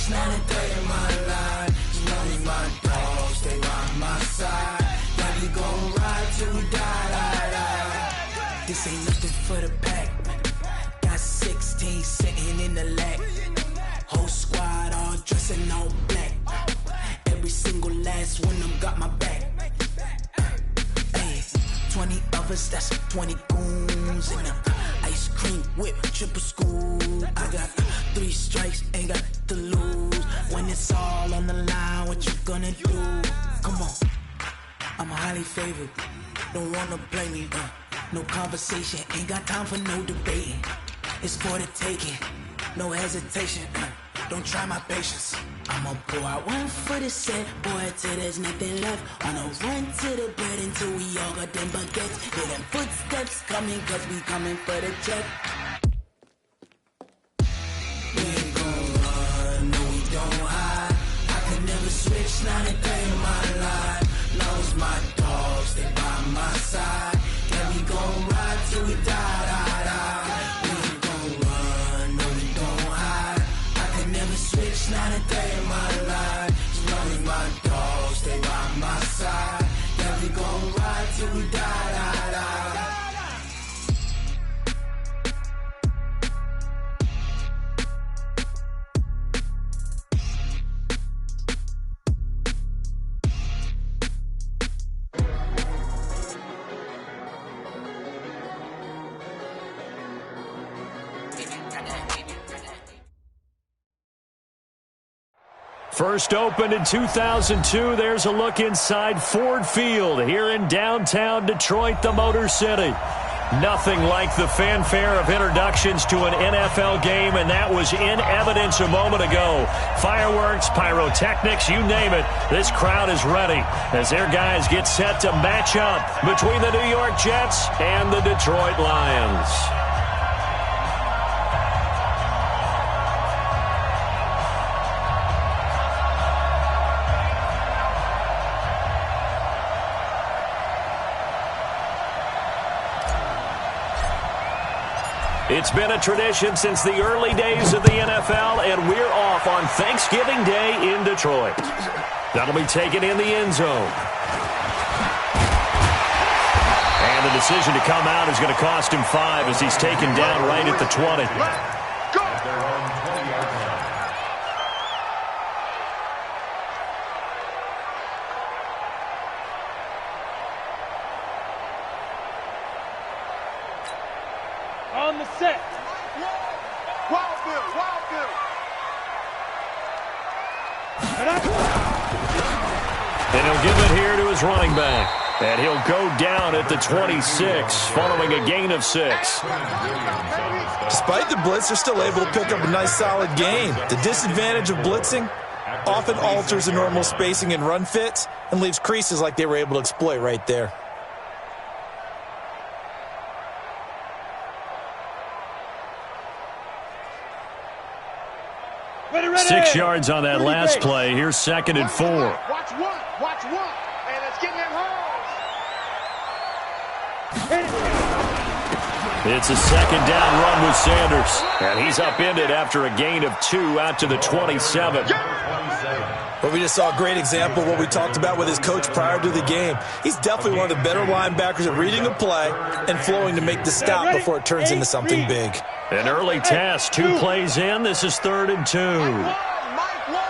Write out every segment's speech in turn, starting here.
switch, not a day in my life. As long as my dogs stay by my side, yeah, we gon' ride till we die. This ain't nothing for the pack. Got 16 sitting in the lag. Whole squad all dressing all black. Every single last one of them got my back. 20 of us, that's 20 goons in them. Ice cream whip, triple scoop. I got 3 strikes, ain't got to lose. When it's all on the line, what you gonna do? Come on, I'm highly favored. Don't wanna play me, no conversation, ain't got time for no debating. It's for the taking, no hesitation. Don't try my patience. I'ma pour out one for the set, boy, till there's nothing left. On a run to the bread until we all got them baguettes. Hear them footsteps coming, cause we coming for the check. We ain't gon' run, no we don't hide. I could never switch, not a day in my life. Long as my dogs stay by my side, yeah, we gon' ride till we die. We ain't gon' run, no we don't hide. I could never switch, not a day in my life. As long as my dogs stay by my side, yeah, we gon' ride till we die. First opened in 2002, there's a look inside Ford Field here in downtown Detroit, the Motor City. Nothing like the fanfare of introductions to an NFL game, and that was in evidence a moment ago. Fireworks, pyrotechnics, you name it. This crowd is ready as their guys get set to match up between the New York Jets and the Detroit Lions. It's been a tradition since the early days of the NFL, and we're off on Thanksgiving Day in Detroit. That'll be taken in the end zone. And the decision to come out is going to cost him 5 as he's taken down right at the 20. On the set. Wild Bill. And he'll give it here to his running back. And he'll go down at the 26, following a gain of 6. Despite the blitz, they're still able to pick up a nice, solid gain. The disadvantage of blitzing often alters the normal spacing and run fits and leaves creases like they were able to exploit right there. Ready. 6 yards on that last play. Here's 2nd and 4. Watch one. And it's getting them home. It's a 2nd down run with Sanders. And he's upended after a gain of 2 out to the 27. But we just saw a great example of what we talked about with his coach prior to the game. He's definitely one of the better linebackers at reading a play and flowing to make the stop before it turns into something big. An early test, 2 plays in. This is 3rd and 2. Mike Long.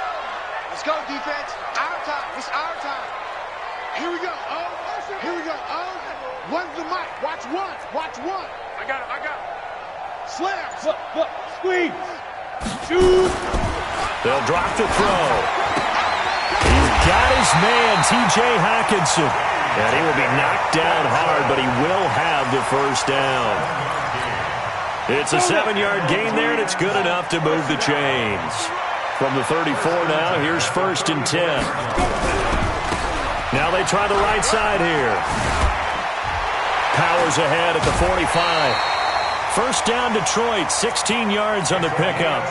Let's go, defense. Our time. It's our time. Here we go. One's the mic. Watch one. I got it. Slam. Look. Squeeze. Shoot. They'll drop the throw. He's got his man, T.J. Hockenson. And he will be knocked down hard, but he will have the first down. It's a 7-yard gain there, and it's good enough to move the chains. From the 34 now, here's 1st and 10. Now they try the right side here. Powers ahead at the 45. First down Detroit, 16 yards on the pickup.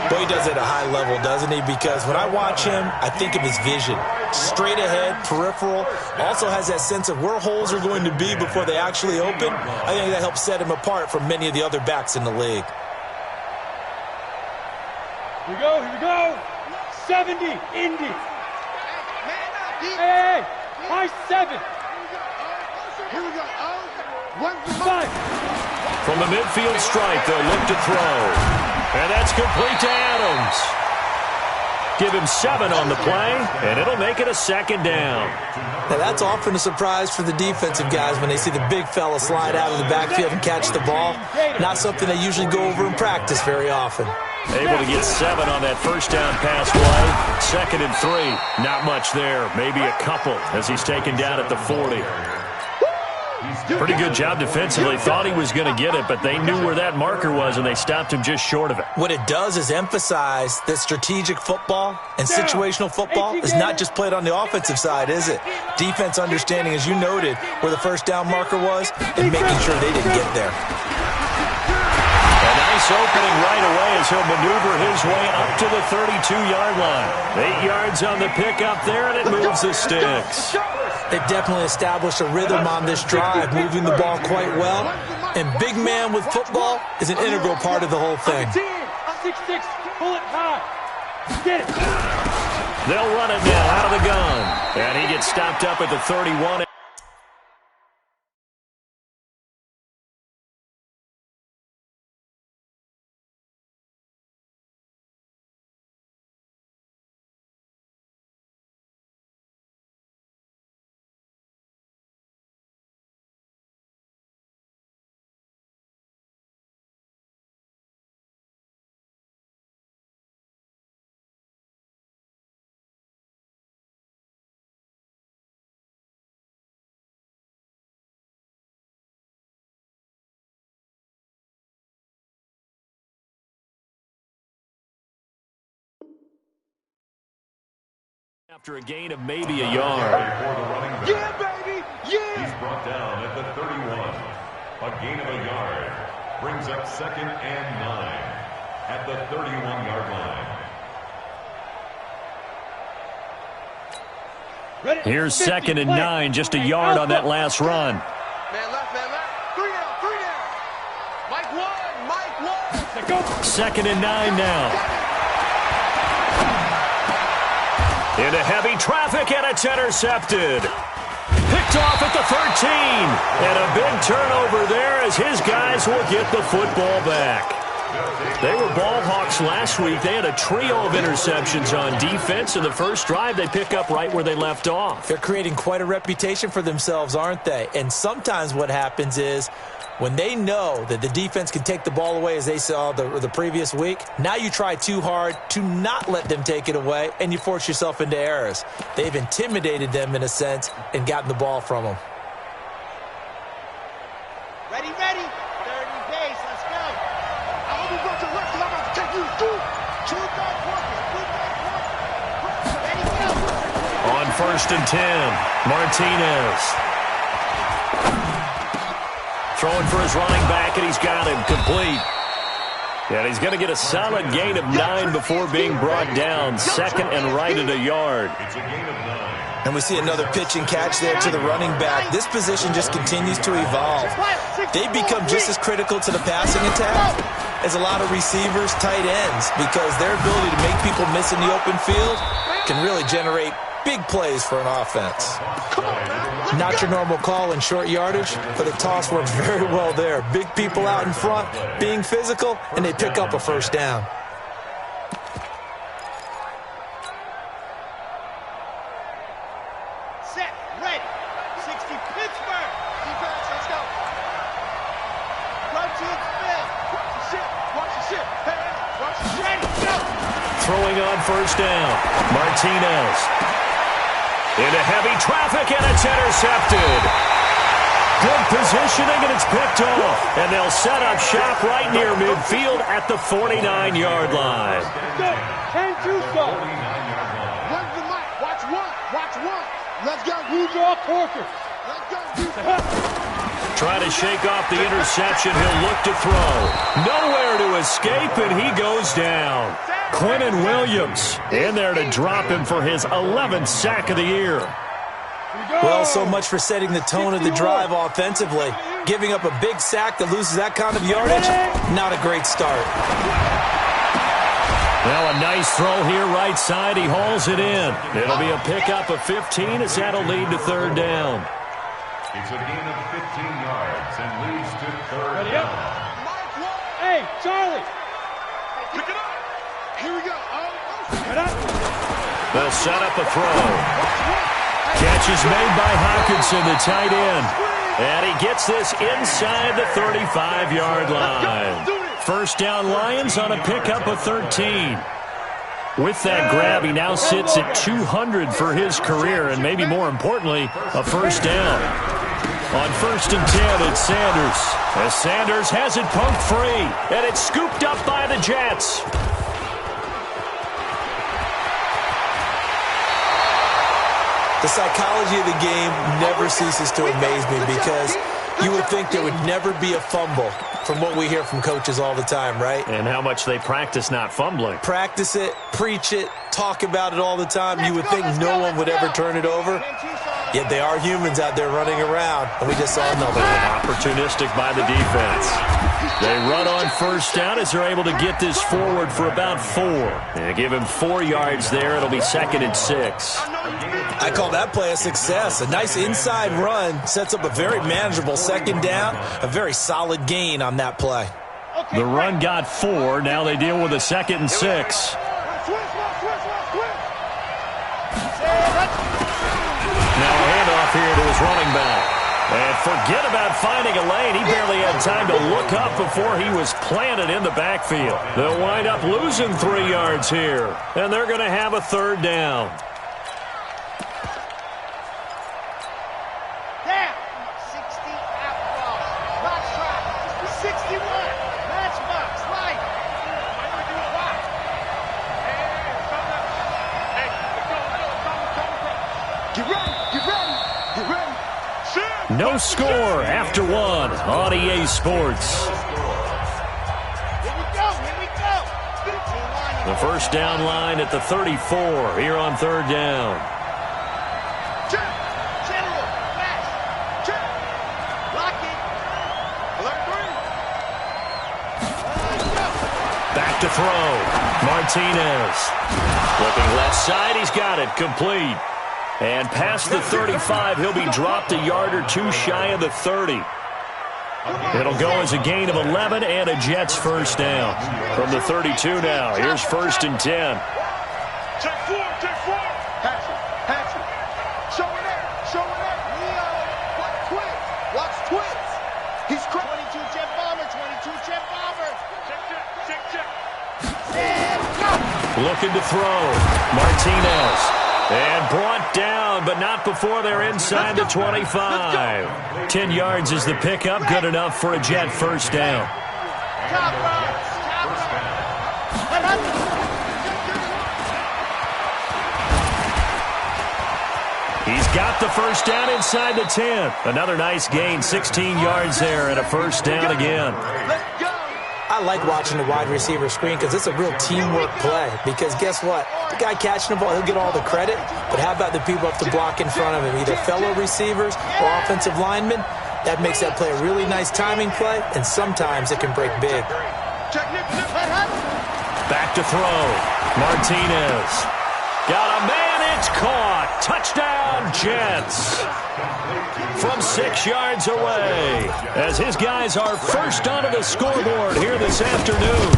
Boy, he does it at a high level, doesn't he? Because when I watch him, I think of his vision. Straight ahead, peripheral. Also has that sense of where holes are going to be before they actually open. I think that helps set him apart from many of the other backs in the league. Here we go, here we go. 70, Indy. Hey, high 7. Here we go. Five. From the midfield stripe, they'll look to throw. And that's complete to Adams. Give him 7 on the play, and it'll make it a second down. Now, that's often a surprise for the defensive guys when they see the big fella slide out of the backfield and catch the ball. Not something they usually go over in practice very often. Able to get 7 on that first down pass play. 2nd and 3. Not much there. Maybe a couple as he's taken down at the 40. Pretty good job defensively. Thought he was going to get it, but they knew where that marker was, and they stopped him just short of it. What it does is emphasize that strategic football and situational football is not just played on the offensive side, is it? Defense understanding, as you noted, where the first down marker was and making sure they didn't get there. A nice opening right away as he'll maneuver his way up to the 32-yard line. 8 yards on the pickup there, and it moves the sticks. They've definitely established a rhythm on this drive, moving the ball quite well. And big man with football is an integral part of the whole thing. 6-6, pull it high. Get it. They'll run it now out of the gun. And he gets stopped up at the 31. After a gain of maybe a yard. Yeah, baby! Yeah! He's brought down at the 31. A gain of a yard. Brings up 2nd and 9 at the 31-yard line. Here's 2nd and 9, just a yard on that last run. Man left, man left. 3 down, 3 down. Mike 1. 2nd and 9 now. Into heavy traffic, and it's intercepted. Picked off at the 13. And a big turnover there as his guys will get the football back. They were ball hawks last week. They had a trio of interceptions on defense. In the first drive, they pick up right where they left off. They're creating quite a reputation for themselves, aren't they? And sometimes what happens is when they know that the defense can take the ball away, as they saw the previous week, now you try too hard to not let them take it away, and you force yourself into errors. They've intimidated them, in a sense, and gotten the ball from them. Ready, ready. 30 base, let's go. I'm going to go to left, and I'm about to take you through. 2 back workers, 2 back workers. Ready, go. On 1st and 10, Martinez. Throwing for his running back, and he's got him complete. And he's going to get a solid gain of 9 before being brought down. 2nd and right at a yard. It's a gain of 9. And we see another pitch and catch there to the running back. This position just continues to evolve. They become just as critical to the passing attack as a lot of receivers, tight ends, because their ability to make people miss in the open field can really generate big plays for an offense. Not your normal call in short yardage, but the toss works very well there. Big people out in front, being physical, and they pick up a first down. Set, ready. 60 Pittsburgh. Defense, let's go. Run to the field. Watch the ship. Watch the ship. Hands. Watch the ship. Ready, go. Throwing on 1st down, Martinez. Into heavy traffic, and it's intercepted. Good positioning, and it's picked off. And they'll set up shop right near midfield at the 49-yard line. 10-2 stop. Run the mic. Watch one. Watch one. Let's go. Who's off Corker? Let's go. Defense. Trying to shake off the interception. He'll look to throw. Nowhere to escape, and he goes down. Quinnen Williams in there to drop him for his 11th sack of the year. Well, so much for setting the tone of the drive offensively. Giving up a big sack that loses that kind of yardage, not a great start. Now a nice throw here right side. He hauls it in. It'll be a pickup of 15 as that'll lead to third down. It's a gain of 15 yards and leads to third down. Hey, Charlie. Pick it up. Here we go. Get up. They'll set up a throw. Catch is made by Hawkinson, the tight end. And he gets this inside the 35-yard line. First down Lions on a pickup of 13. With that grab, he now sits at 200 for his career, and maybe more importantly, a first down. On 1st and 10, it's Sanders. As Sanders has it poked free, and it's scooped up by the Jets. The psychology of the game never ceases to amaze me because you would think there would never be a fumble from what we hear from coaches all the time, right? And how much they practice not fumbling. Practice it, preach it, talk about it all the time. You would think no one would ever turn it over. Yet they are humans out there running around, and we just saw another one. Opportunistic by the defense. They run on first down as they're able to get this forward for about 4. They give him 4 yards there. It'll be 2nd and 6. I call that play a success. A nice inside run sets up a very manageable 2nd down, a very solid gain on that play. The run got 4. Now they deal with a 2nd and 6. Now a handoff here to his running back. And forget about finding a lane. He barely had time to look up before he was planted in the backfield. They'll wind up losing 3 yards here. And they're going to have a 3rd down. Down. 60 outlaw. Box track. 61. Matchbox. Light. Might we do a lot? Hey, let's go. Get ready. Get ready. Get ready. No score after 1 on EA Sports. Here we go. Here we go. The first down line at the 34 here on 3rd down. Check. General. Flash. Check. Lock it. Alert 3. Back to throw. Martinez. Looking left side. He's got it. Complete. And past the 35, he'll be dropped a yard or 2 shy of the 30. It'll go as a gain of 11 and a Jets first down. From the 32 now, here's 1st and 10. Check 4. Check 4. Pass it. Show it up. Show it up. Leo. Watch twins. Watch twins. He's 22 jet bomber. 22 jet bomber. Check. Looking to throw. Martinez. And brought down, but not before they're inside the 25. 10 yards is the pickup. Good enough for a Jet first down. He's got the first down inside the 10. Another nice gain, 16 yards there, and a first down again. I like watching the wide receiver screen because it's a real teamwork play. Because guess what? The guy catching the ball, he'll get all the credit. But how about the people up to block in front of him, either fellow receivers or offensive linemen? That makes that play a really nice timing play, and sometimes it can break big. Back to throw. Martinez. Got a man, it's caught. Touchdown, Jets. From 6 yards away, as his guys are first onto the scoreboard here this afternoon.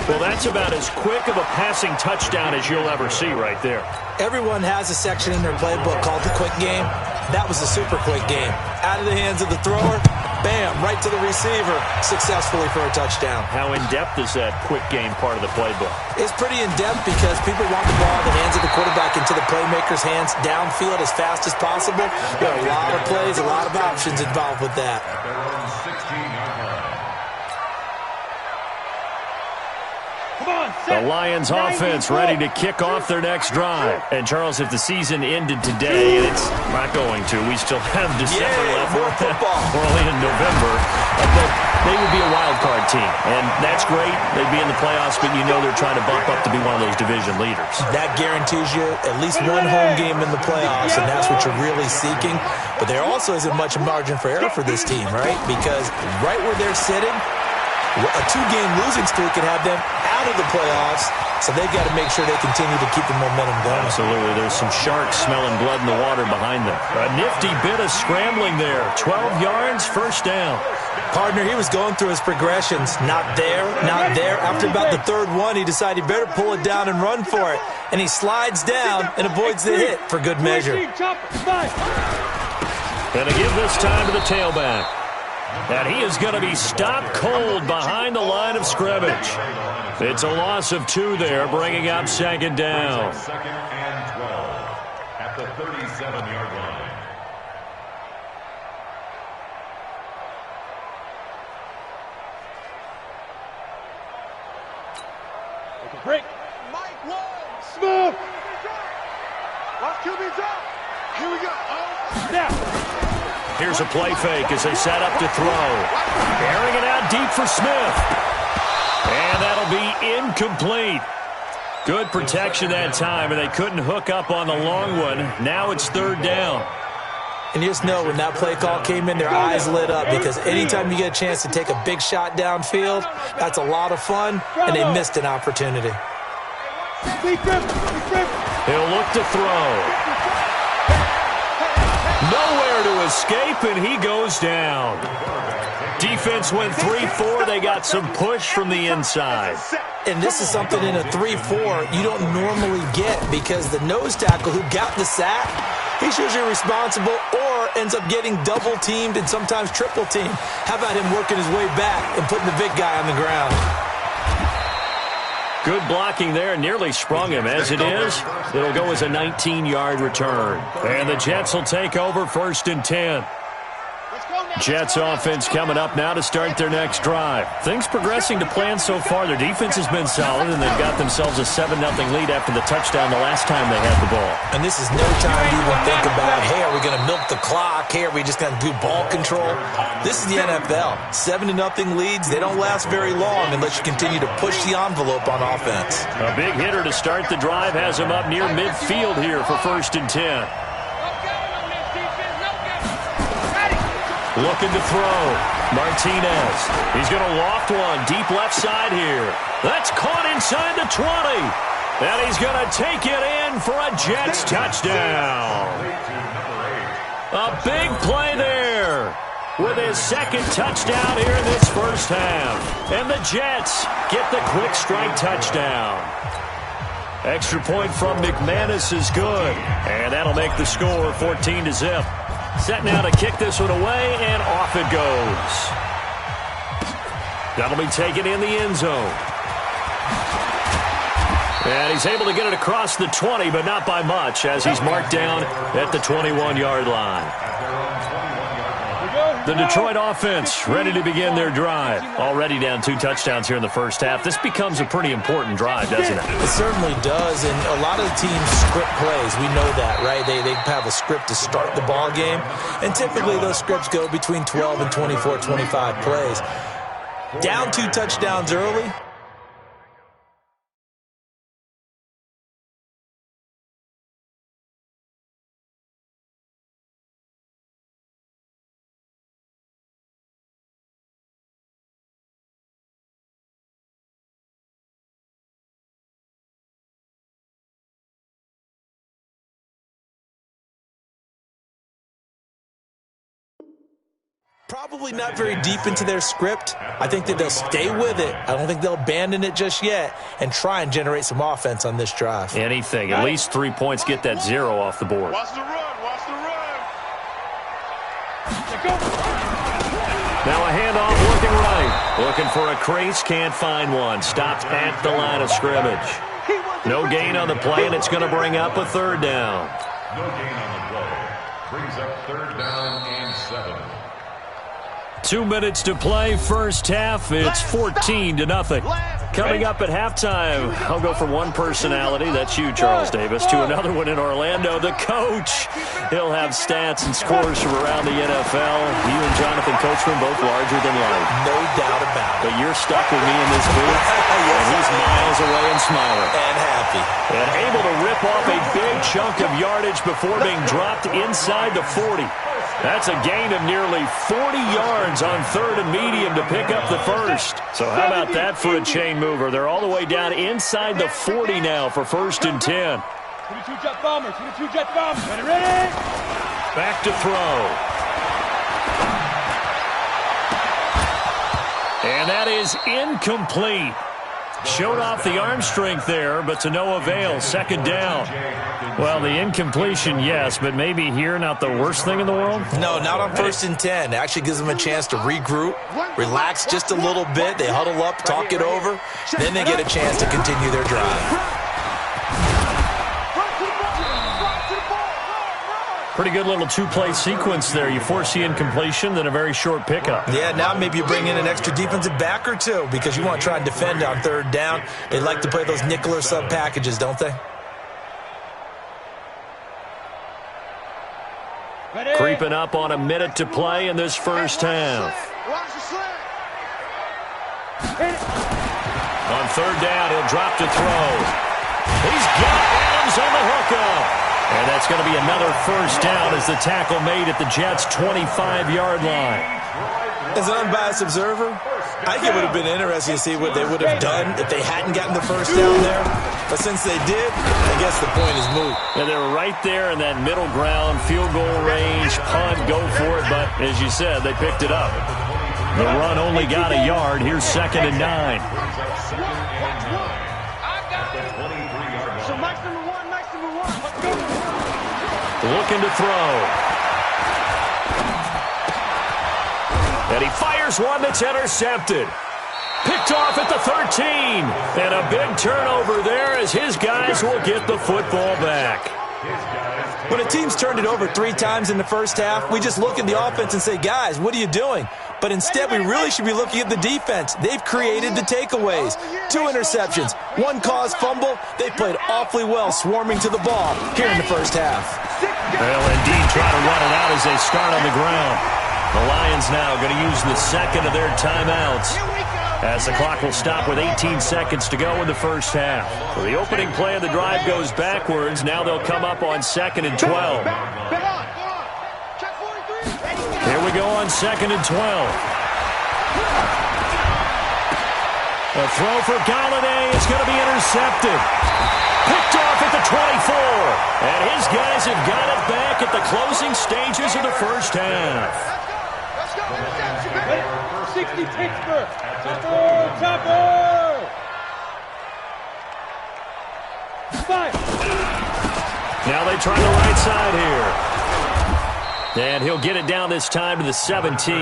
Well, that's about as quick of a passing touchdown as you'll ever see right there. Everyone has a section in their playbook called the quick game. That was a super quick game. Out of the hands of the thrower, bam, right to the receiver, successfully for a touchdown. How in-depth is that quick game part of the playbook? It's pretty in-depth because people want the ball in the hands of the quarterback into the playmaker's hands downfield as fast as possible. There are a lot of plays, a lot of options involved with that. The Lions offense ready to kick off their next drive. And, Charles, if the season ended today, and it's not going to, we still have December left. More football. We're only in November. But they would be a wild card team. And that's great. They'd be in the playoffs, but you know they're trying to bump up to be one of those division leaders. That guarantees you at least one home game in the playoffs, and that's what you're really seeking. But there also isn't much margin for error for this team, right? Because right where they're sitting, a 2-game losing streak could have them out of the playoffs, So they've got to make sure they continue to keep the momentum going. Absolutely. There's some sharks smelling blood in the water behind them. A nifty bit of scrambling there. 12 yards, first down. Partner, he was going through his progressions. Not there, not there. After about the third one, he decided he better pull it down and run for it. And he slides down and avoids the hit for good measure. Going to give this time to the tailback. And he is going to be stopped cold behind the line of scrimmage. It's a loss of 2 there, bringing up second down. Second and 12 at the 37-yard line. Break. Mike Wall. Smooth. Watch QB drop. Here we go. Snap. Here's a play fake as they set up to throw. Airing it out deep for Smith. And that'll be incomplete. Good protection that time, and they couldn't hook up on the long one. Now it's third down. And you just know when that play call came in, their eyes lit up, because anytime you get a chance to take a big shot downfield, that's a lot of fun, and they missed an opportunity. He'll look to throw. Nowhere to escape, and he goes down. Defense went 3-4. They got some push from the inside. And this is something in a 3-4 you don't normally get, because the nose tackle who got the sack, he's usually responsible or ends up getting double-teamed and sometimes triple-teamed. How about him working his way back and putting the big guy on the ground? Good blocking there, nearly sprung him. As it is, it'll go as a 19-yard return. And the Jets will take over first and 10. Jets offense coming up now to start their next drive. Things progressing to plan so far. Their defense has been solid, and they've got themselves a 7-0 lead after the touchdown the last time they had the ball. And this is no time to even think about, hey, are we going to milk the clock? Hey, are we just going to do ball control? This is the NFL. 7-0 leads, they don't last very long unless you continue to push the envelope on offense. A big hitter to start the drive has him up near midfield here for first and 10. Looking to throw. Martinez. He's going to loft one deep left side here. That's caught inside the 20. And he's going to take it in for a Jets touchdown. A big play there with his second touchdown here in this first half. And the Jets get the quick strike touchdown. Extra point from McManus is good. And that'll make the score 14-0. Set now to kick this one away, and off it goes. That'll be taken in the end zone. And he's able to get it across the 20, but not by much, as he's marked down at the 21-yard line. The Detroit offense ready to begin their drive. Already down 2 touchdowns here in the first half. This becomes a pretty important drive, doesn't it? It certainly does, and a lot of the teams script plays. We know that, right? They have a script to start the ball game, and typically those scripts go between 12 and 24, 25 plays. Down 2 touchdowns early. Probably not very deep into their script. I think that they'll stay with it. I don't think they'll abandon it just yet and try and generate some offense on this drive. Anything. At least 3 points, get that 0 off the board. Watch the run. Watch the run. Now a handoff looking right. Looking for a crease, can't find one. Stopped at the line of scrimmage. No gain on the play, and it's going to bring up a third down. No gain on the play. Brings up third down and 7. 2 minutes to play, first half. It's 14-0. Coming up at halftime, I'll go from one personality, that's you, Charles Davis, to another one in Orlando, the coach. He'll have stats and scores from around the NFL. You and Jonathan Coachman both larger than life. No doubt about it. But you're stuck with me in this booth, and he's miles away and smiling. And happy. And able to rip off a big chunk of yardage before being dropped inside the 40. That's a gain of nearly 40 yards on 3rd and medium to pick up the first. So how about that for a chain mover? They're all the way down inside the 40 now for 1st and 10. 22 jet bombers, 22 jet bombers. Ready? Back to throw. And that is incomplete. Showed off the arm strength there, but to no avail. 2nd down. Well, the incompletion, yes, but maybe here not the worst thing in the world? No, not on 1st and 10. It actually gives them a chance to regroup, relax just a little bit. They huddle up, talk it over. Then they get a chance to continue their drive. Pretty good little 2-play sequence there. You force the incompletion, then a very short pickup. Yeah, now maybe you bring in an extra defensive back or two because you want to try and defend on 3rd down. They like to play those nickel or sub packages, don't they? Ready? Creeping up on a minute to play in this first half. On 3rd down, he'll drop to throw. He's got Adams on the hookup. And that's going to be another first down as the tackle made at the Jets' 25-yard line. As an unbiased observer, I think it would have been interesting to see what they would have done if they hadn't gotten the first down there. But since they did, I guess the point is moot. And they were right there in that middle ground, field goal range, punt, go for it. But as you said, they picked it up. The run only got a yard. Here's 2nd and 9. So Max number one. Let's go. Looking to throw. And he fires one that's intercepted. Picked off at the 13. And a big turnover there as his guys will get the football back. When a team's turned it over 3 times in the first half, we just look at the offense and say, guys, what are you doing? But instead, we really should be looking at the defense. They've created the takeaways. 2 interceptions, 1 caused fumble. They played awfully well swarming to the ball here in the first half. Well, indeed, try to run it out as they start on the ground. The Lions now going to use the 2nd of their timeouts as the clock will stop with 18 seconds to go in the first half. So the opening play of the drive goes backwards. Now they'll come up on 2nd and 12. Here we go on 2nd and 12. A throw for Galladay is going to be intercepted. Picked off at the 24. And his guys have got it back at the closing stages of the first half. 60 Pittsburgh. Topper. 5. Now they try the right side here. And he'll get it down this time to the 17.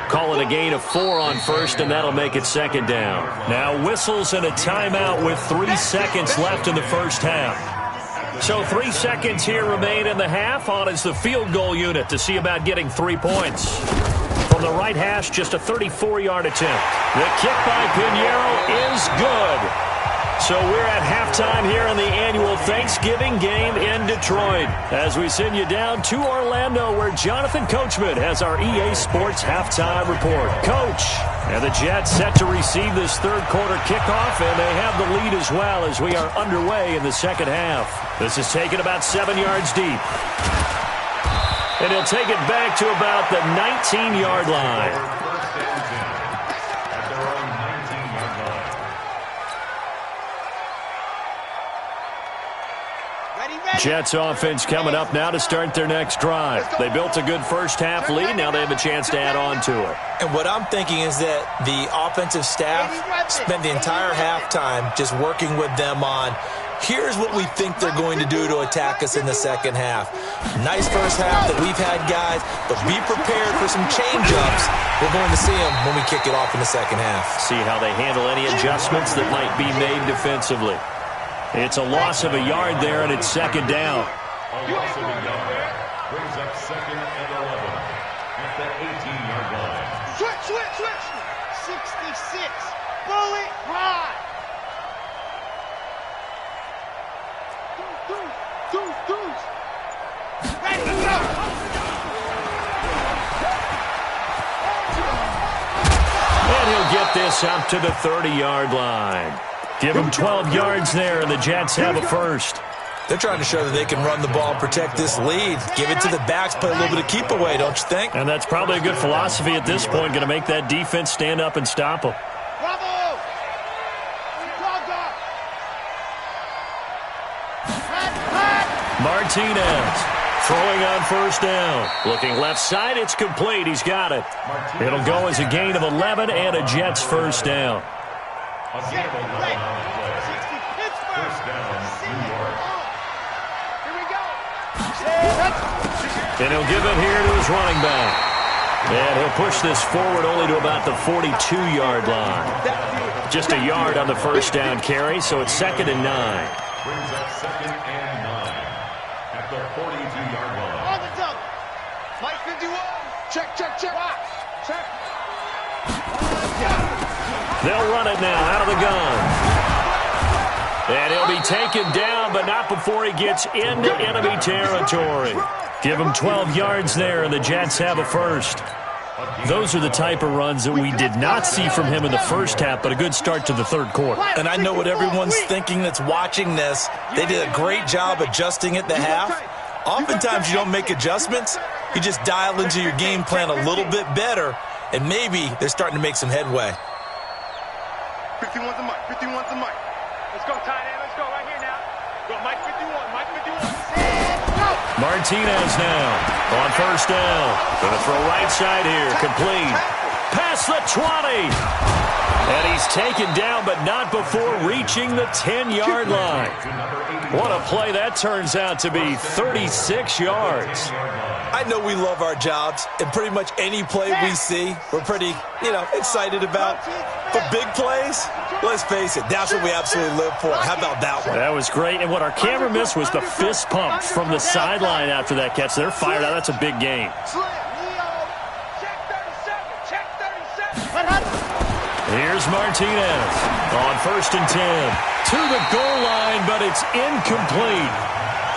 Call it a gain of 4 on 1st, and that'll make it 2nd down. Now whistles and a timeout with 3 seconds left in the first half. So 3 seconds here remain in the half. On is the field goal unit to see about getting 3 points. From the right hash, just a 34-yard attempt. The kick by Pinheiro is good. So we're at halftime here in the annual Thanksgiving game in Detroit as we send you down to Orlando where Jonathan Coachman has our EA Sports halftime report. Coach, and the Jets set to receive this 3rd quarter kickoff, and they have the lead as well as we are underway in the 2nd half. This is taken about 7 yards deep. And he'll take it back to about the 19-yard line. Jets offense coming up now to start their next drive. They built a good first half lead. Now they have a chance to add on to it. And what I'm thinking is that the offensive staff spent the entire halftime just working with them on, here's what we think they're going to do to attack us in the 2nd half. Nice first half that we've had, guys, but be prepared for some change-ups. We're going to see them when we kick it off in the 2nd half. See how they handle any adjustments that might be made defensively. It's a loss of a yard there, and it's 2nd down. A loss of a yard brings up 2nd and 11 at the 18-yard line. Switch. 66. Bullet ride. Deuce. Ready, go. And he'll get this up to the 30-yard line. Give him 12 yards there, and the Jets have a first. They're trying to show that they can run the ball and protect this lead. Give it to the backs, play a little bit of keep away, don't you think? And that's probably a good philosophy at this point, going to make that defense stand up and stop them. Bravo! Martinez throwing on first down. Looking left side, it's complete. He's got it. It'll go as a gain of 11 and a Jets first down. A gain of 11 on the play. First down, New York. Here we go. And he'll give it here to his running back. And he'll push this forward only to about the 42-yard line. Just a yard on the first down carry, so it's 2nd and 9. Brings up 2nd and 9 at the 42-yard line. On the double. Mike 51. Check. Check. They'll run it now out of the gun. And he'll be taken down, but not before he gets into enemy territory. Give him 12 yards there, and the Jets have a first. Those are the type of runs that we did not see from him in the first half, but a good start to the third quarter. And I know what everyone's thinking that's watching this. They did a great job adjusting at the half. Oftentimes you don't make adjustments. You just dial into your game plan a little bit better, and maybe they're starting to make some headway. 51's the mic. 51's the mic. Let's go, tight end. Let's go right here now. Go, Mike 51. Mike 51. Martinez now on first down. Going to throw right side here. Complete. Past the 20. And he's taken down, but not before reaching the 10-yard line. What a play that turns out to be, 36 yards. I know we love our jobs, and pretty much any play we see, we're pretty, excited about. But big plays, let's face it, that's what we absolutely live for. How about that one? That was great, and what our camera missed was the fist pump from the sideline after that catch. They're fired out. That's a big game. Check 37. Check 37. Here's Martinez on 1st and 10. To the goal line, but it's incomplete.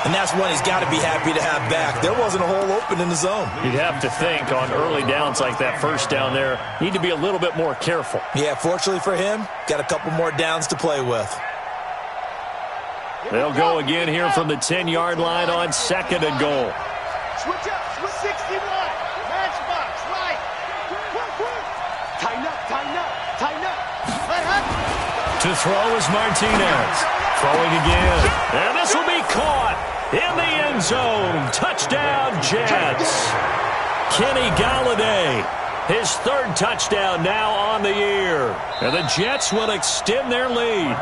And that's one he's got to be happy to have back. There wasn't a hole open in the zone. You'd have to think on early downs like that first down there, need to be a little bit more careful. Yeah, fortunately for him, got a couple more downs to play with. They'll go again here from the 10-yard line on 2nd and goal. Switch up. Switch 61. Matchbox. Right. Tighten up. To throw is Martinez. Throwing again. And this will be caught in the end zone. Touchdown, Jets. Kenny Galladay, his 3rd touchdown now on the year. And the Jets will extend their lead.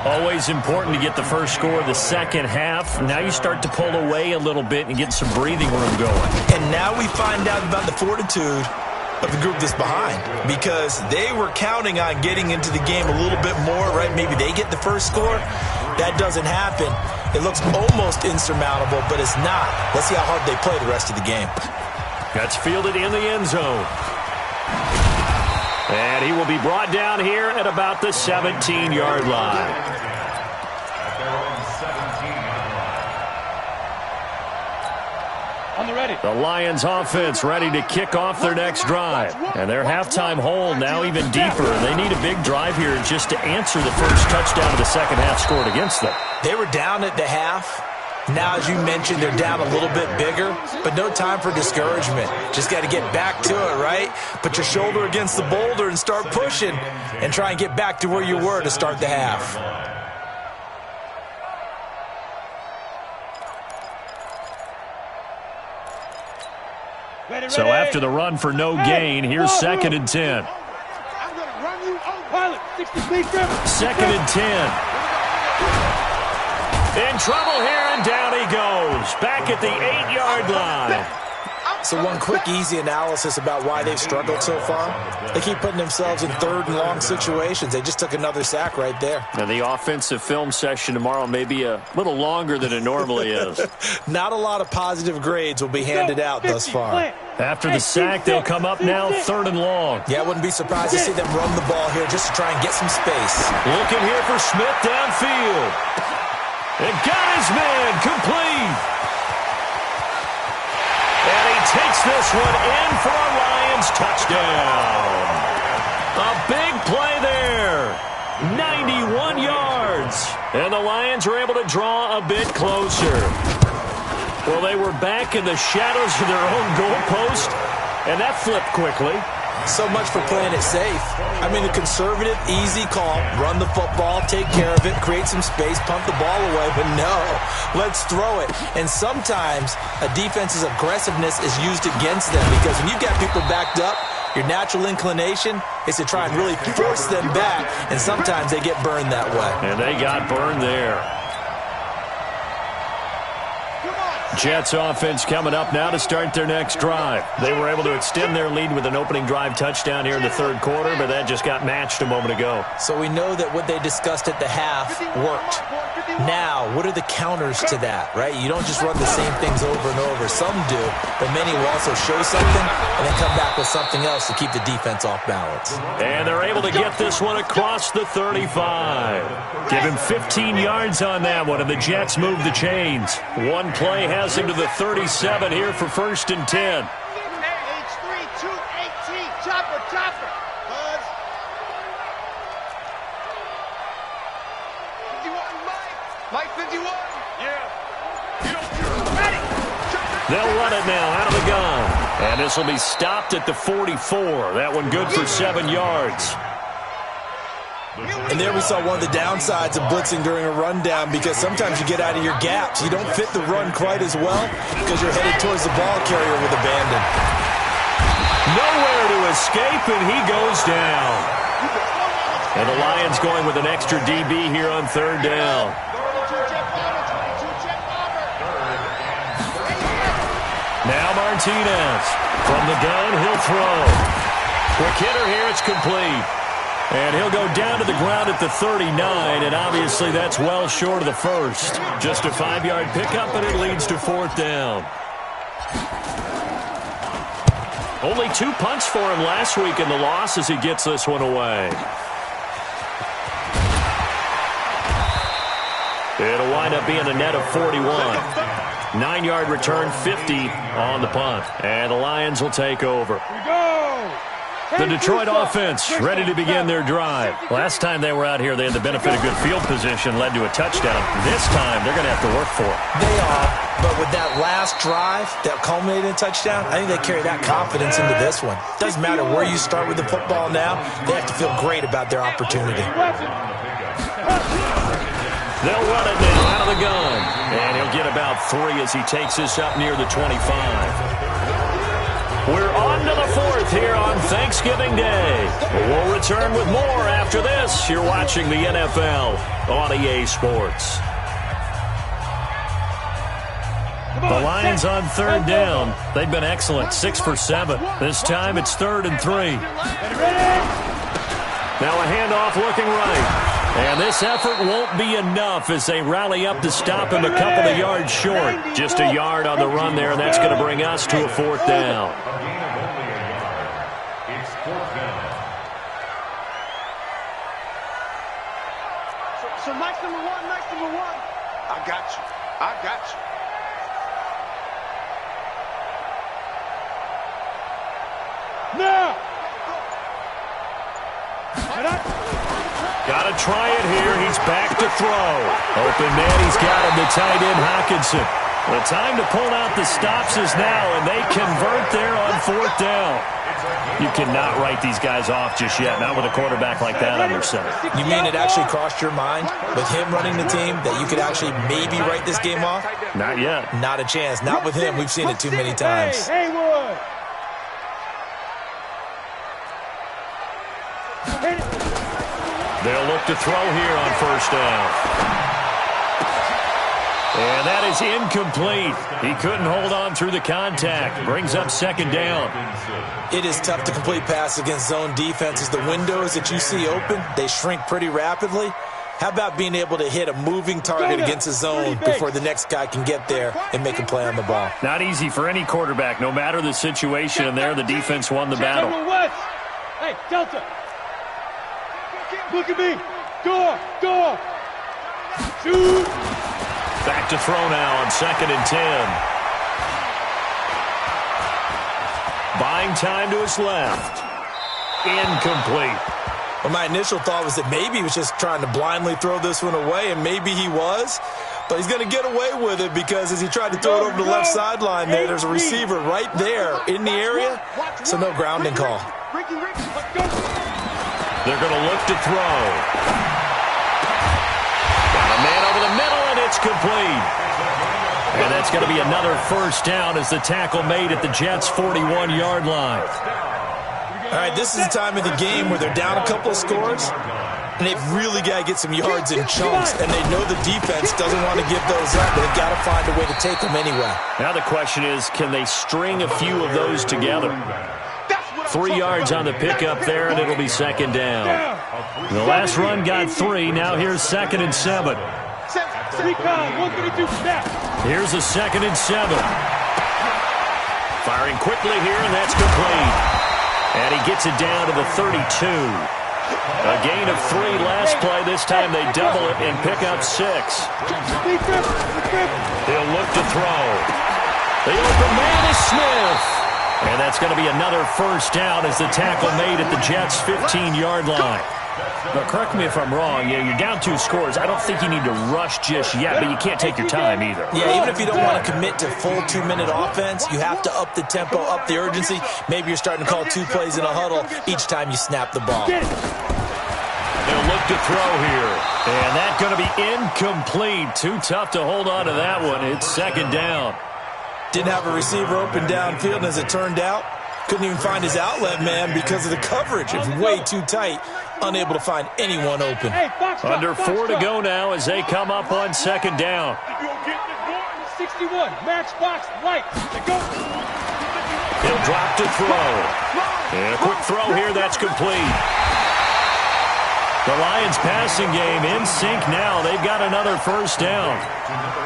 Always important to get the first score of the second half. Now you start to pull away a little bit and get some breathing room going. And now we find out about the fortitude of the group that's behind, because they were counting on getting into the game a little bit more, right? Maybe they get the first score. That doesn't happen. It looks almost insurmountable, but it's not. Let's see how hard they play the rest of the game. That's fielded in the end zone. And he will be brought down here at about the 17-yard line. At their own 17-yard line. On the ready. The Lions offense ready to kick off their next drive. And their halftime hole now even deeper. And they need a big drive here just to answer the first touchdown of the second half scored against them. They were down at the half. Now, as you mentioned, they're down a little bit bigger, but no time for discouragement. Just got to get back to it, right? Put your shoulder against the boulder and start pushing and try and get back to where you were to start the half. So after the run for no gain, here's 2nd and 10. I'm going to run you over. Pilot, 60 feet. 2nd and 10. In trouble here, and down he goes. Back at the 8-yard line. So one quick, easy analysis about why they've struggled so far. They keep putting themselves in 3rd and long situations. They just took another sack right there. Now, the offensive film session tomorrow may be a little longer than it normally is. Not a lot of positive grades will be handed out thus far. After the sack, they'll come up now 3rd and long. Yeah, I wouldn't be surprised to see them run the ball here just to try and get some space. Looking here for Smith downfield. And got his man complete. And he takes this one in for a Lions touchdown. A big play there. 91 yards. And the Lions are able to draw a bit closer. Well, they were back in the shadows of their own goalpost, and that flipped quickly. So much for playing it safe. I mean, a conservative, easy call, run the football, take care of it, create some space, pump the ball away, but no, let's throw it. And sometimes a defense's aggressiveness is used against them because when you've got people backed up, your natural inclination is to try and really force them back, and sometimes they get burned that way. And they got burned there. Jets offense coming up now to start their next drive. They were able to extend their lead with an opening drive touchdown here in the third quarter, but that just got matched a moment ago. So we know that what they discussed at the half worked. Now, what are the counters to that, right? You don't just run the same things over and over. Some do, but many will also show something and then come back with something else to keep the defense off balance. And they're able to get this one across the 35. Give him 15 yards on that one, and the Jets move the chains. One play has him to the 37 here for 1st and 10. H3, 218, chopper, chopper. Buzz. 51, Mike 51. Yeah. Ready. They'll run it now out of the gun. And this will be stopped at the 44. That one good for 7 yards. And there we saw one of the downsides of blitzing during a rundown because sometimes you get out of your gaps. You don't fit the run quite as well because you're headed towards the ball carrier with abandon. Nowhere to escape, and he goes down. And the Lions going with an extra DB here on 3rd down. Now Martinez. From the gun, he'll throw. Quick hitter here, it's complete. And he'll go down to the ground at the 39, and obviously that's well short of the first. Just a 5-yard pickup, and it leads to 4th down. Only 2 punts for him last week in the loss as he gets this one away. It'll wind up being a net of 41. 9-yard return, 50 on the punt. And the Lions will take over. The Detroit offense ready to begin their drive. Last time they were out here, they had the benefit of good field position, led to a touchdown. This time, they're going to have to work for it. They are, but with that last drive that culminated in a touchdown, I think they carry that confidence into this one. Doesn't matter where you start with the football now, they have to feel great about their opportunity. They'll run it now out of the gun. And he'll get about 3 as he takes this up near the 25. We're on to the 4th here on Thanksgiving Day. We'll return with more after this. You're watching the NFL on EA Sports. The Lions on 3rd down. They've been excellent, 6 for 7. This time it's 3rd and 3. Now a handoff looking right. And this effort won't be enough as they rally up to stop him a couple of yards short. Just a yard on the run there, and that's going to bring us to a 4th down. It's 4th down. So Mike's number one. I got you. Now! Got to try it here. He's back to throw. Open man, he's got him, the tight end, Hockenson. The time to pull out the stops is now, and they convert there on 4th down. You cannot write these guys off just yet, not with a quarterback like that under center. You mean it actually crossed your mind with him running the team that you could actually maybe write this game off? Not yet. Not a chance. Not with him. We've seen it too many times. Haywood! They'll look to throw here on 1st down. And that is incomplete. He couldn't hold on through the contact. Brings up 2nd down. It is tough to complete passes against zone defenses. The windows that you see open, they shrink pretty rapidly. How about being able to hit a moving target against a zone before the next guy can get there and make a play on the ball? Not easy for any quarterback, no matter the situation. And there, the defense won the battle. Hey, Delta! Look at me! Door! Shoot! Back to throw now on 2nd and 10. Buying time to his left. Incomplete. Well, my initial thought was that maybe he was just trying to blindly throw this one away, and maybe he was. But he's going to get away with it because as he tried to throw it over the left sideline there's a receiver right there in the area, so no grounding call. They're going to look to throw. Got a man over the middle, and it's complete. And that's going to be another first down as the tackle made at the Jets' 41-yard line. All right, this is the time of the game where they're down a couple of scores, and they've really got to get some yards in chunks, and they know the defense doesn't want to give those up, but they've got to find a way to take them anyway. Now the question is, can they string a few of those together? 3 yards on the pickup there, and it'll be second down. The last run got 3. Now here's 2nd and 7. Here's a 2nd and 7. Firing quickly here, and that's complete. And he gets it down to the 32. A gain of 3 last play. This time they double it and pick up 6. He'll look to throw. The open man is Smith. And that's going to be another first down as the tackle made at the Jets' 15-yard line. Now, correct me if I'm wrong. Yeah, you're down 2 scores. I don't think you need to rush just yet, but you can't take your time either. Yeah, even if you don't want to commit to full 2-minute offense, you have to up the tempo, up the urgency. Maybe you're starting to call 2 plays in a huddle each time you snap the ball. They'll look to throw here. And that's going to be incomplete. Too tough to hold on to that one. It's second down. Didn't have a receiver open downfield, and as it turned out, couldn't even find his outlet man because of the coverage. It's way too tight. Unable to find anyone open. Under 4 to go now as they come up on second down. 61, max box, right. He'll drop to throw. And a quick throw here, that's complete. The Lions passing game in sync now. They've got another first down.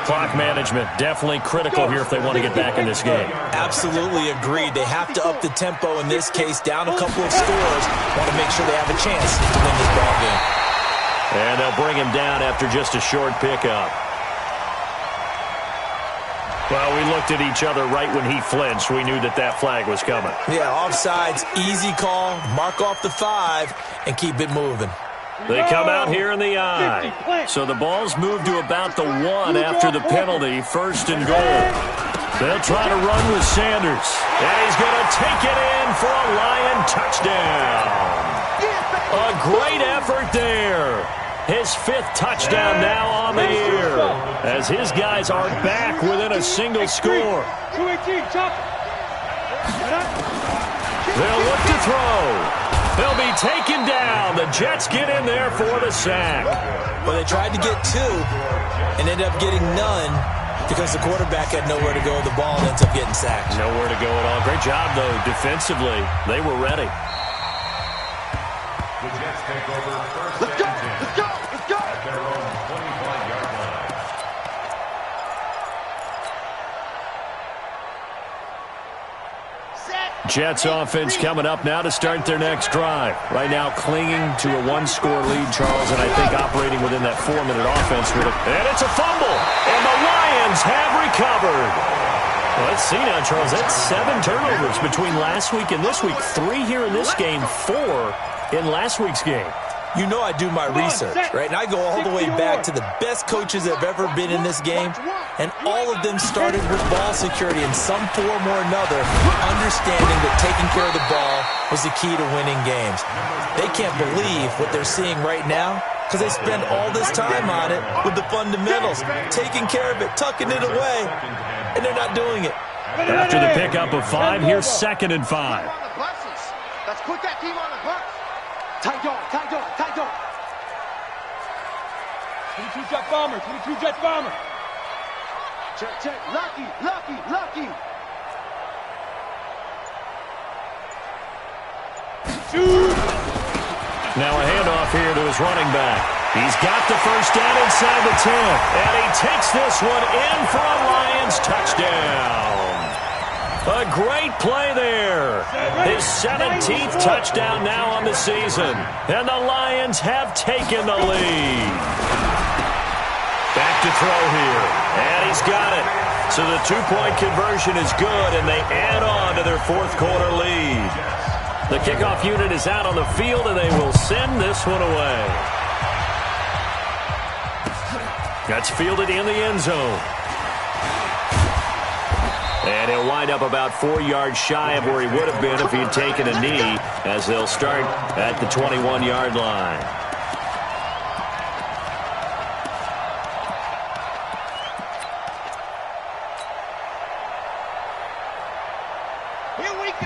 Clock management definitely critical here if they want to get back in this game. Absolutely agreed. They have to up the tempo in this case, down a couple of scores. Want to make sure they have a chance to win this ball game. And they'll bring him down after just a short pickup. Well, we looked at each other right when he flinched. We knew that that flag was coming. Yeah, offsides, easy call, mark off the 5, and keep it moving. They come out here in the I. So the ball's moved to about the 1 after the penalty, 1st and goal. They'll try to run with Sanders. And he's going to take it in for a Lion touchdown. A great effort there. His 5th touchdown now on the year as his guys are back within a single score. They'll look to throw. They'll be taken down. The Jets get in there for the sack. Well, they tried to get 2 and ended up getting none because the quarterback had nowhere to go with the ball and ends up getting sacked. Nowhere to go at all. Great job, though, defensively. They were ready. The Jets take over first Let's go! and 10. Let's go! Let's go! At their own 25-yard line. Jets offense coming up now to start their next drive. Right now clinging to a 1-score lead, Charles, and I think operating within that 4-minute offense. And it's a fumble, and the Lions have recovered. Well, let's see now, Charles. That's 7 turnovers between last week and this week. 3 here in this game, 4 in last week's game. You know I do my research, right? And I go all the way back to the best coaches that have ever been in this game, and all of them started with ball security in some form or another, understanding that taking care of the ball was the key to winning games. They can't believe what they're seeing right now because they spend all this time on it with the fundamentals, taking care of it, tucking it away, and they're not doing it. After the pickup of 5, here's 2nd and 5. Let's put that team on the bus. Tight dog, tight dog, tight dog. 22 Jet Bomber, 22 Jet Bomber. Check, check. Lucky, lucky, lucky. Now a handoff here to his running back. He's got the first down inside the 10. And he takes this one in for a Lions touchdown. A great play there. His 17th touchdown now on the season. And the Lions have taken the lead. Back to throw here. And he's got it. So the 2-point conversion is good, and they add on to their 4th quarter lead. The kickoff unit is out on the field, and they will send this one away. That's fielded in the end zone. And he'll wind up about 4 yards shy of where he would have been if he'd taken a knee, as they'll start at the 21-yard line.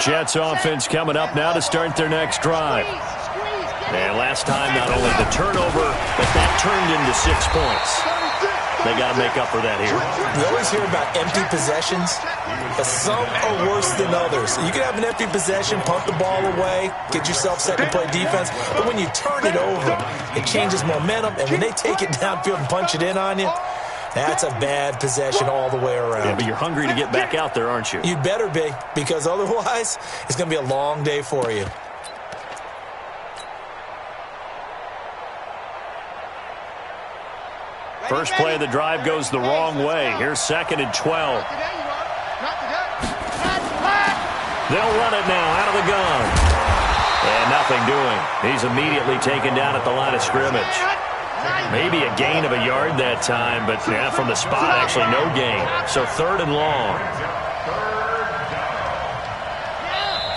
Jets offense coming up now to start their next drive. And last time, not only the turnover, but that turned into 6 points. They got to make up for that here. We always hear about empty possessions, but some are worse than others. You can have an empty possession, punt the ball away, get yourself set to play defense, but when you turn it over, it changes momentum, and when they take it downfield and punch it in on you, that's a bad possession all the way around. Yeah, but you're hungry to get back out there, aren't you? You'd better be, because otherwise, it's going to be a long day for you. First play of the drive goes the wrong way. Here's 2nd and 12. They'll run it now out of the gun. And nothing doing. He's immediately taken down at the line of scrimmage. Maybe a gain of a yard that time, but yeah, from the spot, actually no gain. So 3rd and long.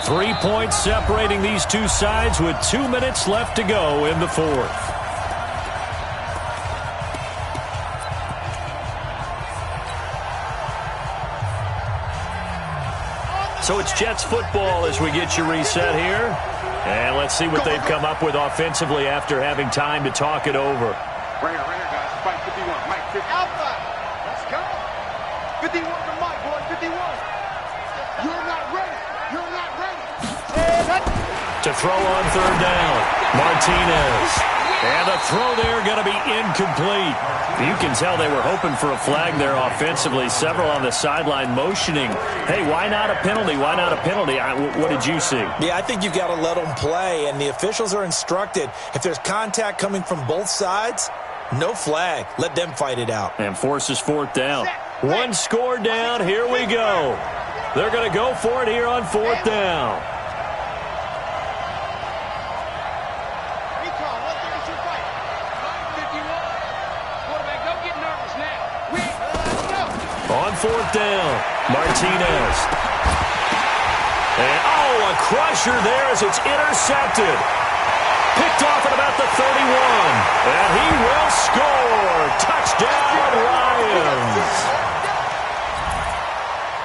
3 points separating these two sides with 2 minutes left to go in the 4th. So it's Jets football as we get you reset here. And let's see what they've come up with offensively after having time to talk it over. Right here, guys. Fight 51. Mike 50. Alpha. Let's go. 51 to Mike, boy. 51. You're not ready. You're not ready. To throw on 3rd down, Martinez. And the throw there going to be incomplete. You can tell they were hoping for a flag there offensively. Several on the sideline motioning, hey, why not a penalty? Why not a penalty? What did you see? Yeah, I think you've got to let them play, and the officials are instructed. If there's contact coming from both sides, no flag. Let them fight it out. And forces 4th down. 1 score down. Here we go. They're going to go for it here on 4th down. On 4th down, Martinez. And, a crusher there as it's intercepted. Picked off at about the 31. And he will score. Touchdown, Lions.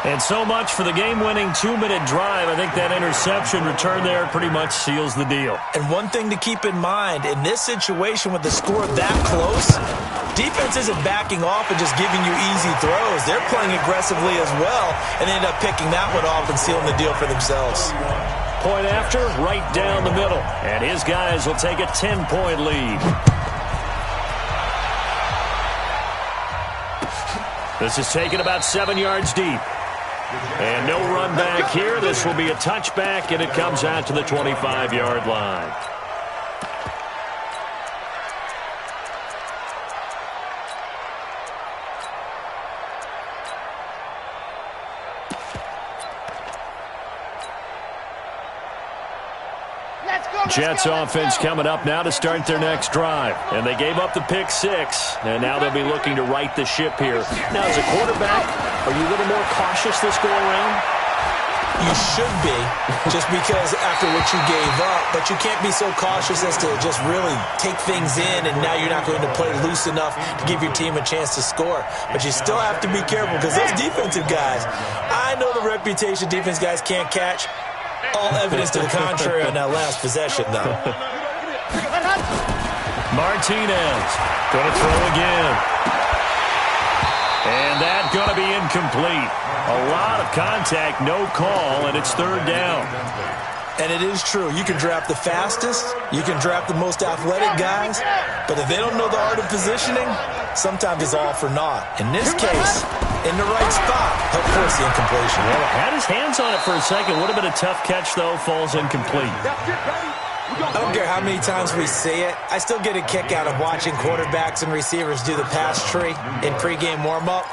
And so much for the game-winning 2-minute drive. I think that interception return there pretty much seals the deal. And one thing to keep in mind, in this situation with the score that close, defense isn't backing off and just giving you easy throws. They're playing aggressively as well, and they end up picking that one off and sealing the deal for themselves. Point after, right down the middle. And his guys will take a 10-point lead. This is taken about 7 yards deep. And no run back here. This will be a touchback, and it comes out to the 25-yard line. Jets offense coming up now to start their next drive. And they gave up the pick 6, and now they'll be looking to right the ship here. Now, as a quarterback, are you a little more cautious this go-around? You should be, just because after what you gave up, but you can't be so cautious as to just really take things in, and now you're not going to play loose enough to give your team a chance to score. But you still have to be careful, because those defensive guys, I know the reputation defense guys can't catch. All evidence to the contrary on that last possession, though. Martinez going to throw again. And that's going to be incomplete. A lot of contact, no call, and it's 3rd down. And it is true. You can draft the fastest, you can draft the most athletic guys, but if they don't know the art of positioning, sometimes it's all for naught. In this case, in the right spot, help force the incompletion. Well, had his hands on it for a second. Would have been a tough catch, though. Falls incomplete. I don't care how many times we see it. I still get a kick out of watching quarterbacks and receivers do the pass tree in pregame warm-up.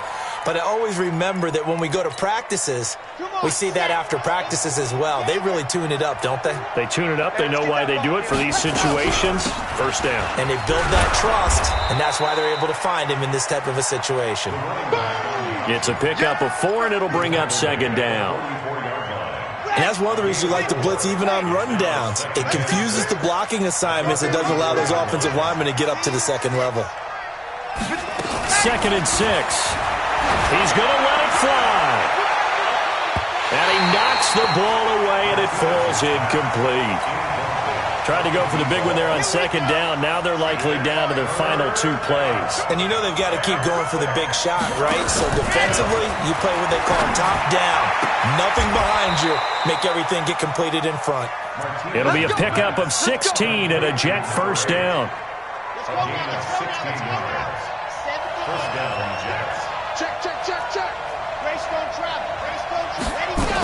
But I always remember that when we go to practices, we see that after practices as well. They really tune it up, don't they? They tune it up. They know why they do it for these situations. First down. And they build that trust, and that's why they're able to find him in this type of a situation. It's a pickup of 4, and it'll bring up second down. And that's one of the reasons you like to blitz even on rundowns. It confuses the blocking assignments. It doesn't allow those offensive linemen to get up to the second level. 2nd and 6. He's going to let it fly. And he knocks the ball away, and it falls incomplete. Tried to go for the big one there on second down. Now they're likely down to their final 2 plays. And you know they've got to keep going for the big shot, right? So defensively, you play what they call top down. Nothing behind you. Make everything get completed in front. It'll be a pickup of 16 and a Jet first down. First down, Jets. Check. Race don't travel. Ready, go.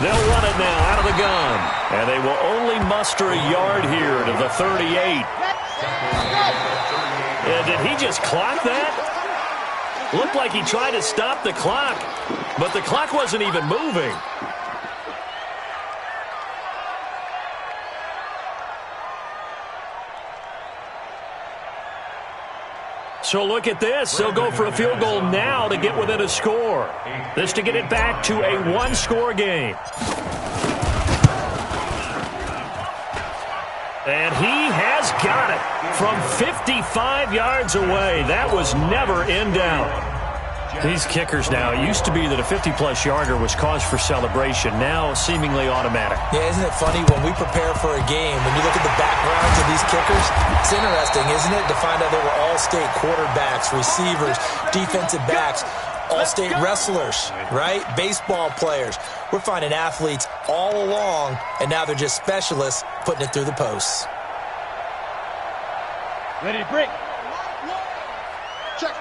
They'll run it now out of the gun. And they will only muster a yard here to the 38. Did he just clock that? Looked like he tried to stop the clock, but the clock wasn't even moving. So look at this. They'll go for a field goal now to get within a score. This to get it back to a 1-score game. And he has got it from 55 yards away. That was never in doubt. These kickers now, it used to be that a 50-plus yarder was cause for celebration. Now seemingly automatic. Yeah, isn't it funny when we prepare for a game, when you look at the backgrounds of these kickers, it's interesting, isn't it, to find out they were all-state quarterbacks, receivers, defensive backs, all-state wrestlers, right? Baseball players. We're finding athletes all along, and now they're just specialists putting it through the posts. Ready, break. Check.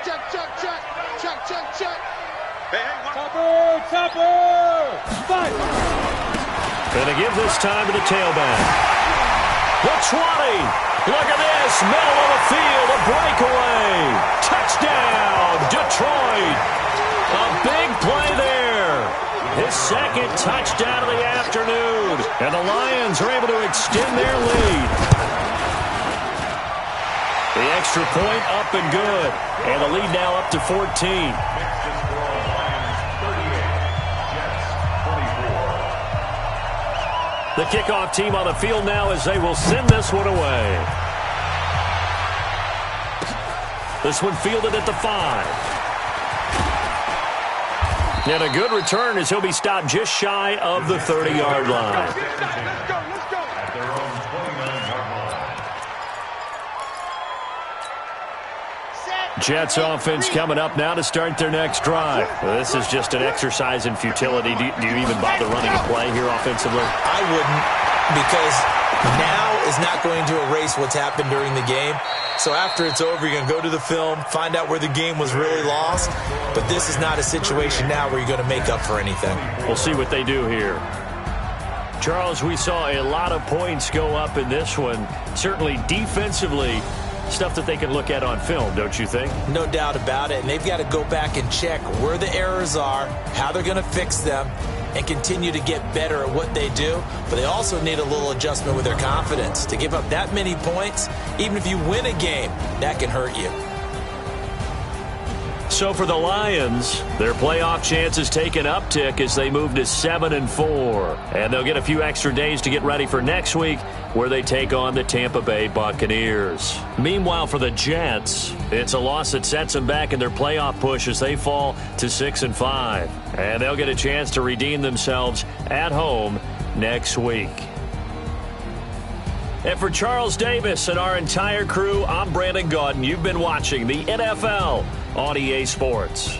Hey, Topper! Fight! Gonna give this time to the tailback. The 20. Look at this. Middle of the field. A breakaway. Touchdown, Detroit. A big play there. His second touchdown of the afternoon. And the Lions are able to extend their lead. The extra point up and good. And the lead now up to 14. The kickoff team on the field now as they will send this one away. This one fielded at the 5. And a good return as he'll be stopped just shy of the 30-yard line. Let's go. At their own 29-yard line. Jets offense coming up now to start their next drive. Well, this is just an exercise in futility. Do you even bother running a play here offensively? I wouldn't, because now is not going to erase what's happened during the game. So after it's over, you're going to go to the film, find out where the game was really lost. But this is not a situation now where you're going to make up for anything. We'll see what they do here. Charles, we saw a lot of points go up in this one. Certainly defensively, stuff that they can look at on film, don't you think? No doubt about it. And they've got to go back and check where the errors are, how they're going to fix them, and continue to get better at what they do. But they also need a little adjustment with their confidence. To give up that many points, even if you win a game, that can hurt you. So for the Lions, their playoff chances take an uptick as they move to 7-4. And they'll get a few extra days to get ready for next week, where they take on the Tampa Bay Buccaneers. Meanwhile, for the Jets, it's a loss that sets them back in their playoff push as they fall to 6-5. And they'll get a chance to redeem themselves at home next week. And for Charles Davis and our entire crew, I'm Brandon Gaudin. You've been watching the NFL on EA Sports.